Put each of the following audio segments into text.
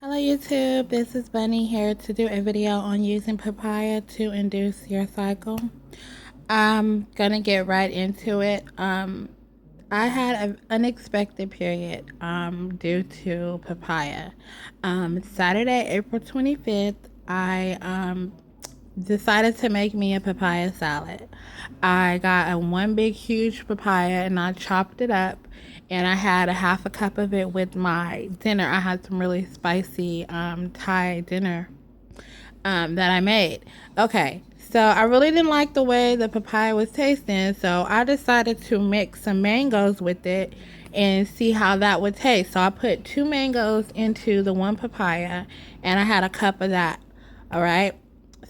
Hello YouTube, this is Bunny here to do a video on using papaya to induce your cycle. I'm gonna get right into it. I had an unexpected period due to papaya. Saturday, April 25th, I decided to make me a papaya salad. I got a one big huge papaya and I chopped it up and I had a half a cup of it with my dinner. I had some really spicy Thai dinner that I made. Okay, so I really didn't like the way the papaya was tasting, so I decided to mix some mangoes with it and see how that would taste. So I put two mangoes into the one papaya and I had a cup of that. All right.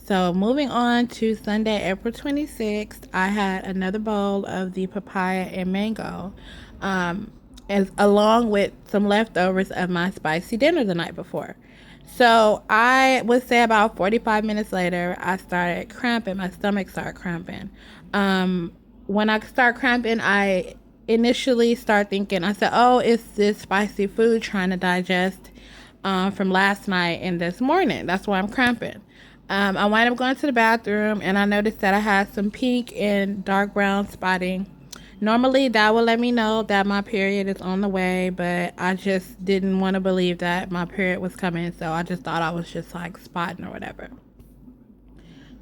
So moving on to Sunday, April 26th, I had another bowl of the papaya and mango, as along with some leftovers of my spicy dinner the night before. So I would say about 45 minutes later, I started cramping. My stomach started cramping. When I start cramping, I initially start thinking, I said, oh, it's this spicy food trying to digest from last night and this morning. That's why I'm cramping. I wind up going to the bathroom and I noticed that I had some pink and dark brown spotting. Normally, that would let me know that my period is on the way, but I just didn't want to believe that my period was coming, so I just thought I was just like spotting or whatever.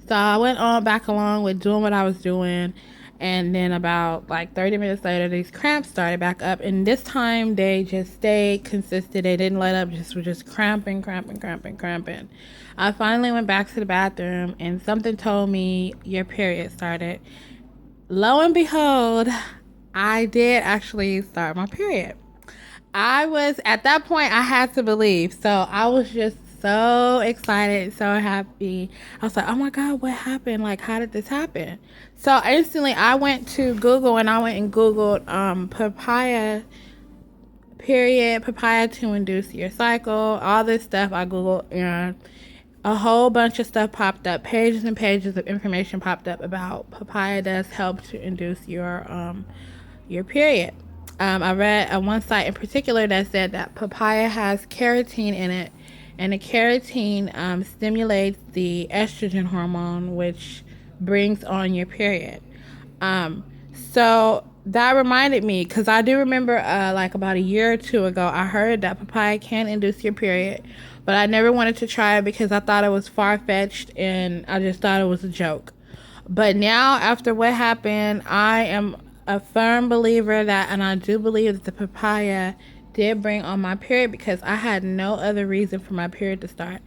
So I went on back along with doing what I was doing, and then about like 30 minutes later, these cramps started back up, and this time they just stayed consistent. They didn't let up, just were just cramping, cramping, cramping, cramping. I finally went back to the bathroom, and something told me your period started. Lo and behold, I did actually start my period. I was at that point, I had to believe. So I was just so excited, so happy. I was like, oh my God, what happened? Like, how did this happen? So instantly I went to Google and I went and Googled papaya period, papaya to induce your cycle, all this stuff I Googled, and a whole bunch of stuff popped up. Pages and pages of information popped up about papaya does help to induce your period. I read on one site in particular that said that papaya has carotene in it, and the carotene stimulates the estrogen hormone, which brings on your period. So that reminded me, because I do remember like about a year or two ago, I heard that papaya can induce your period, but I never wanted to try it because I thought it was far-fetched and I just thought it was a joke. But now, after what happened, I am a firm believer that, and I do believe that the papaya did bring on my period because I had no other reason for my period to start.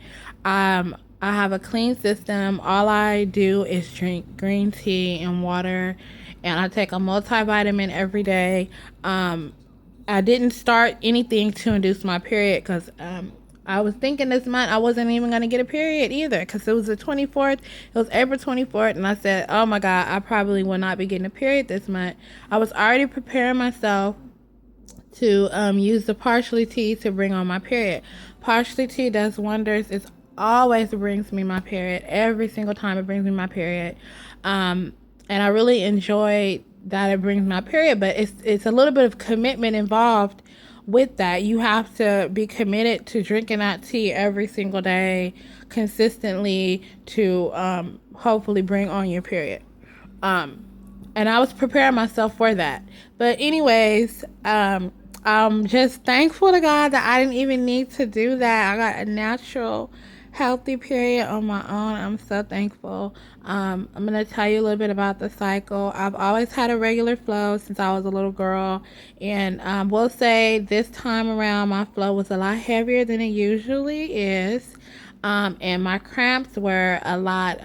I have a clean system. All I do is drink green tea and water, and I take a multivitamin every day. I didn't start anything to induce my period because I was thinking this month I wasn't even going to get a period either because it was the 24th. It was April 24th, and I said, oh my God, I probably will not be getting a period this month. I was already preparing myself to use the parsley tea to bring on my period. Parsley tea does wonders. It always brings me my period. Every single time it brings me my period. And I really enjoy that it brings my period, but it's a little bit of commitment involved with that. You have to be committed to drinking that tea every single day consistently to hopefully bring on your period. And I was preparing myself for that. But anyways, I'm just thankful to God that I didn't even need to do that. I got a natural healthy period on my own. I'm so thankful. I'm going to tell you a little bit about the cycle. I've always had a regular flow since I was a little girl. And we'll say this time around, my flow was a lot heavier than it usually is. And my cramps were a lot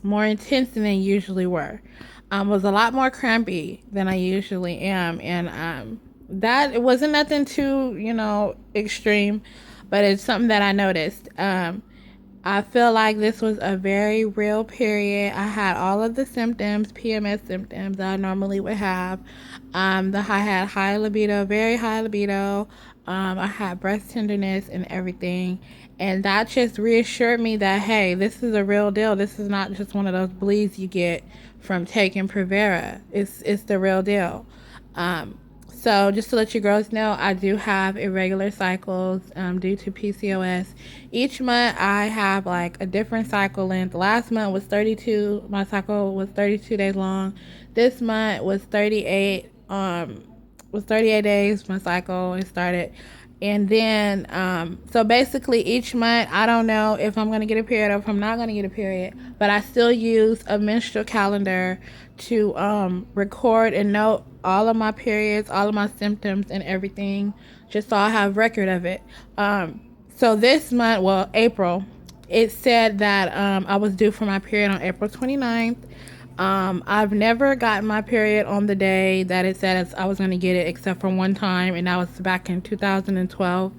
more intense than they usually were. Was a lot more crampy than I usually am. And that it wasn't nothing too, extreme, but it's something that I noticed. I feel like this was a very real period. I had all of the symptoms, PMS symptoms that I normally would have. I had high libido, very high libido. I had breast tenderness and everything. And that just reassured me that, hey, this is a real deal. This is not just one of those bleeds you get from taking Prevera. It's the real deal. So just to let you girls know, I do have irregular cycles due to PCOS. Each month I have like a different cycle length. Last month was 32. My cycle was 32 days long. This month was 38. Was 38 days. My cycle it started. And then, so basically each month, I don't know if I'm going to get a period or if I'm not going to get a period, but I still use a menstrual calendar to record and note all of my periods, all of my symptoms and everything, just so I have record of it. So this month, well, April, it said that I was due for my period on April 29th. I've never gotten my period on the day that it said I was going to get it, except for one time, and that was back in 2012.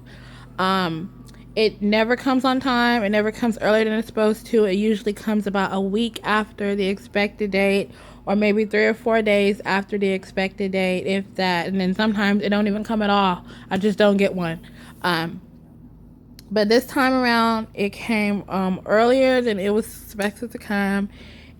It never comes on time. It never comes earlier than it's supposed to. It usually comes about a week after the expected date, or maybe 3 or 4 days after the expected date, if that. And then sometimes it don't even come at all. I just don't get one. But this time around, it came earlier than it was expected to come,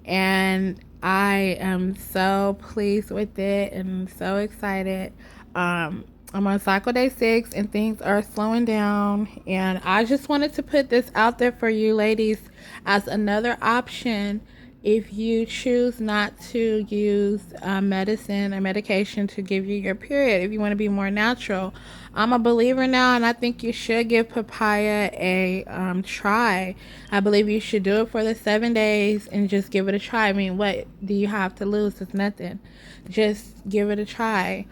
and I am so pleased with it and so excited. I'm on cycle day 6 and things are slowing down, and I just wanted to put this out there for you ladies as another option if you choose not to use medicine or medication to give you your period, if you want to be more natural. I'm a believer now, and I think you should give papaya a try. I believe you should do it for the 7 days and just give it a try. I mean, what do you have to lose? It's nothing. Just give it a try.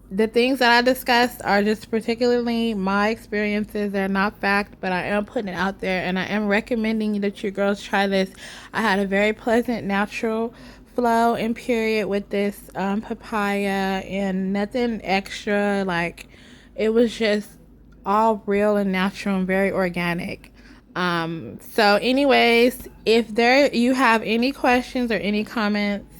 The things that I discussed are just particularly my experiences. They're not fact, but I am putting it out there, and I am recommending that you girls try this. I had a very pleasant natural flow and period with this papaya, and nothing extra. Like, it was just all real and natural and very organic. So anyways, if you have any questions or any comments,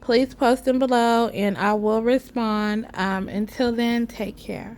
please post them below and I will respond. Until then, take care.